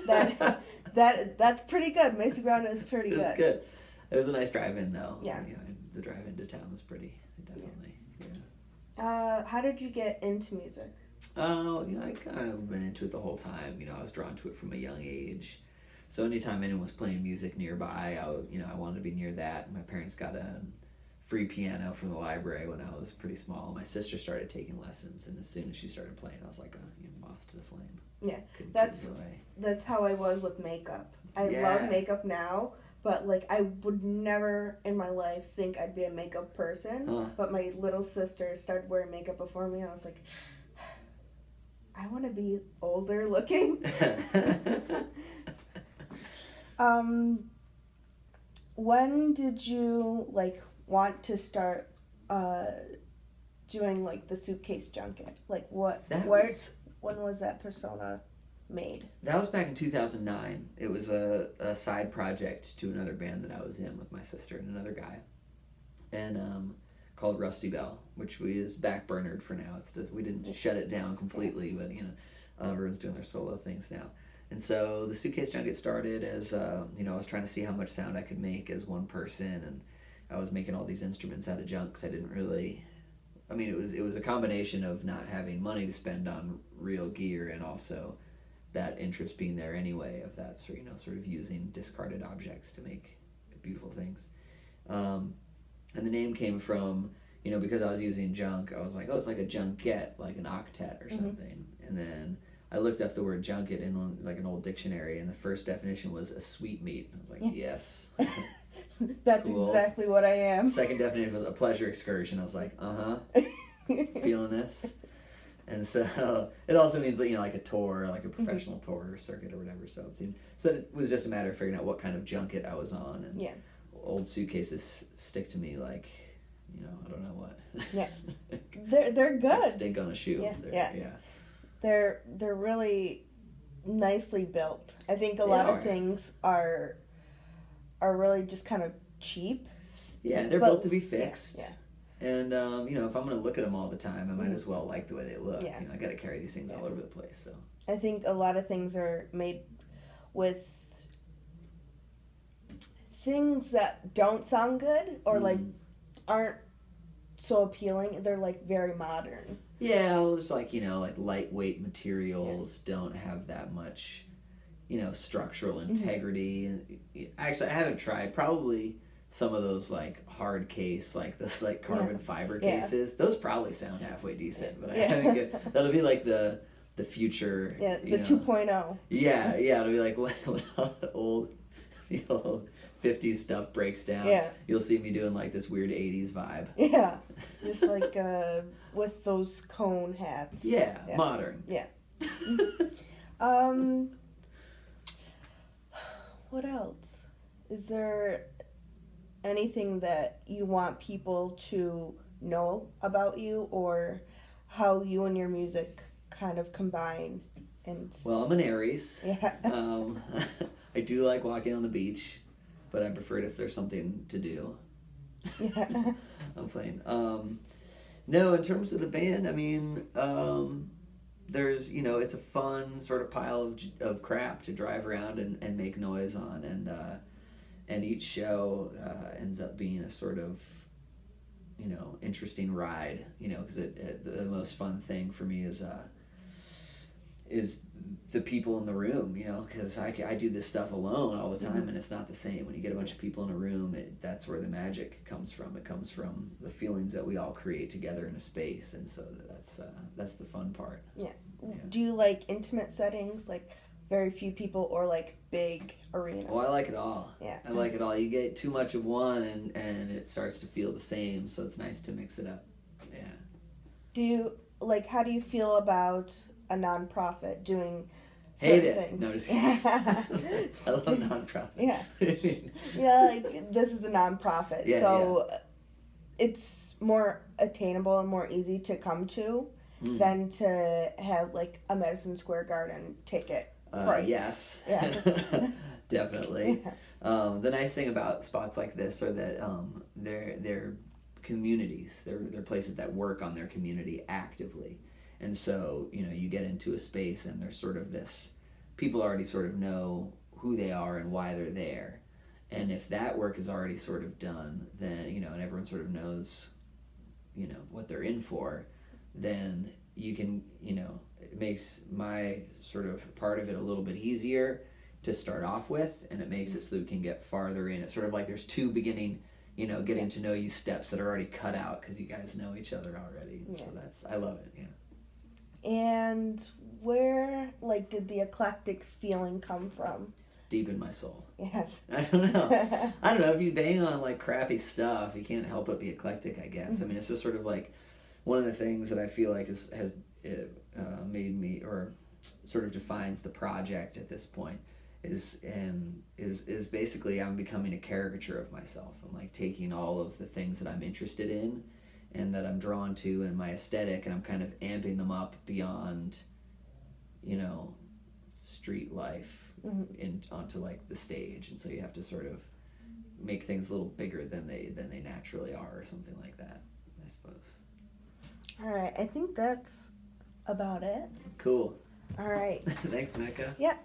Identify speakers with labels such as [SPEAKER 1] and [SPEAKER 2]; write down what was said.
[SPEAKER 1] That's pretty good. Macy Brown is pretty good.
[SPEAKER 2] It's good. It was a nice drive-in though.
[SPEAKER 1] Yeah.
[SPEAKER 2] The drive-in to town was pretty, definitely.
[SPEAKER 1] How did you get into music?
[SPEAKER 2] I kind of been into it the whole time. I was drawn to it from a young age. So anytime anyone was playing music nearby, I wanted to be near that. My parents got a free piano from the library when I was pretty small. My sister started taking lessons, and as soon as she started playing, I was like a moth to the flame.
[SPEAKER 1] Yeah, that's how I was with makeup. I love makeup now, but like I would never in my life think I'd be a makeup person. But my little sister started wearing makeup before me, and I was like, I want to be older looking. When did you want to start doing the Suitcase Junket? When was that persona made?
[SPEAKER 2] That was back in 2009. It was a side project to another band that I was in with my sister and another guy, and called Rusty Bell, which is backburnered for now. It's just we didn't shut it down completely, but everyone's doing their solo things now. And so the Suitcase Junket started as I was trying to see how much sound I could make as one person, and I was making all these instruments out of junk because I didn't really. I mean, it was a combination of not having money to spend on real gear and also that interest being there anyway of that sort of using discarded objects to make beautiful things. And the name came from, because I was using junk, I was like, oh, it's like a junket, like an octet or something. And then I looked up the word junket in an old dictionary, and the first definition was a sweetmeat. I was like, yes.
[SPEAKER 1] That's
[SPEAKER 2] cool.
[SPEAKER 1] Exactly what I am.
[SPEAKER 2] Second definition was a pleasure excursion. I was like, feeling this. And so it also means like a tour, like a professional tour or circuit or whatever. So it was just a matter of figuring out what kind of junket I was on. And old suitcases stick to me like, I don't know what.
[SPEAKER 1] Yeah, they're good.
[SPEAKER 2] Like stink on a shoe.
[SPEAKER 1] Yeah. They're really nicely built. I think a lot of things are really just kind of cheap.
[SPEAKER 2] Yeah, they're built to be fixed.
[SPEAKER 1] Yeah.
[SPEAKER 2] And, if I'm going to look at them all the time, I might as well like the way they look.
[SPEAKER 1] Yeah.
[SPEAKER 2] I got to carry these things all over the place. So
[SPEAKER 1] I think a lot of things are made with things that don't sound good or, aren't so appealing. They're, very modern.
[SPEAKER 2] Yeah, it's like lightweight materials don't have that much, structural integrity. And actually, I haven't tried. Probably some of those hard case, those carbon fiber cases. Those probably sound halfway decent, but I haven't get. That'll be the future.
[SPEAKER 1] Yeah, the 2.0.
[SPEAKER 2] Yeah, it'll be when all the old 50s stuff breaks down.
[SPEAKER 1] Yeah.
[SPEAKER 2] You'll see me doing this weird 80s vibe.
[SPEAKER 1] Yeah, just with those cone hats.
[SPEAKER 2] Yeah, modern.
[SPEAKER 1] Yeah. What else? Is there anything that you want people to know about you, or how you and your music kind of combine?
[SPEAKER 2] Well, I'm an Aries.
[SPEAKER 1] Yeah.
[SPEAKER 2] I do like walking on the beach, but I prefer it if there's something to do.
[SPEAKER 1] Yeah.
[SPEAKER 2] I'm playing. No, in terms of the band, I mean, there's, it's a fun sort of pile of crap to drive around and make noise on, and each show ends up being a sort of, interesting ride, because the most fun thing for me is the people in the room, because I do this stuff alone all the time, and it's not the same. When you get a bunch of people in a room, that's where the magic comes from. It comes from the feelings that we all create together in a space, and so that's the fun part.
[SPEAKER 1] Yeah. Do you like intimate settings, very few people, or big arenas?
[SPEAKER 2] Oh, I like it all.
[SPEAKER 1] Yeah.
[SPEAKER 2] I like it all. You get too much of one, and it starts to feel the same, so it's nice to mix it up. Yeah.
[SPEAKER 1] Do you, how do you feel about a nonprofit doing
[SPEAKER 2] Hate
[SPEAKER 1] certain
[SPEAKER 2] it.
[SPEAKER 1] things?
[SPEAKER 2] No, just kidding. I love nonprofits.
[SPEAKER 1] Yeah. Yeah, this is a nonprofit, it's more attainable and more easy to come to than to have a Madison Square Garden ticket price.
[SPEAKER 2] Yes.
[SPEAKER 1] Yeah.
[SPEAKER 2] Definitely.
[SPEAKER 1] Yeah.
[SPEAKER 2] The nice thing about spots like this are that they're communities. They're places that work on their community actively. And so, you get into a space and there's sort of this people already sort of know who they are and why they're there. And if that work is already sort of done, then, you know, and everyone sort of knows, you know, what they're in for, then you can, you know, it makes my sort of part of it a little bit easier to start off with, and it makes it so that we can get farther in. It's sort of like there's two beginning, you know, getting to know you steps that are already cut out because you guys know each other already. Yeah. So I love it, yeah.
[SPEAKER 1] And where, like, did the eclectic feeling come from?
[SPEAKER 2] Deep in my soul.
[SPEAKER 1] Yes.
[SPEAKER 2] I don't know. If you bang on, like, crappy stuff, you can't help but be eclectic, I guess. Mm-hmm. I mean, it's just sort of like one of the things that I feel like has made me, or sort of defines the project at this point, is basically I'm becoming a caricature of myself. I'm like taking all of the things that I'm interested in and that I'm drawn to in my aesthetic, and I'm kind of amping them up beyond, you know, street life onto like the stage. And so you have to sort of make things a little bigger than they naturally are, or something like that, I suppose.
[SPEAKER 1] All right, I think that's about it.
[SPEAKER 2] Cool.
[SPEAKER 1] All right.
[SPEAKER 2] Thanks, Mecca.
[SPEAKER 1] Yeah.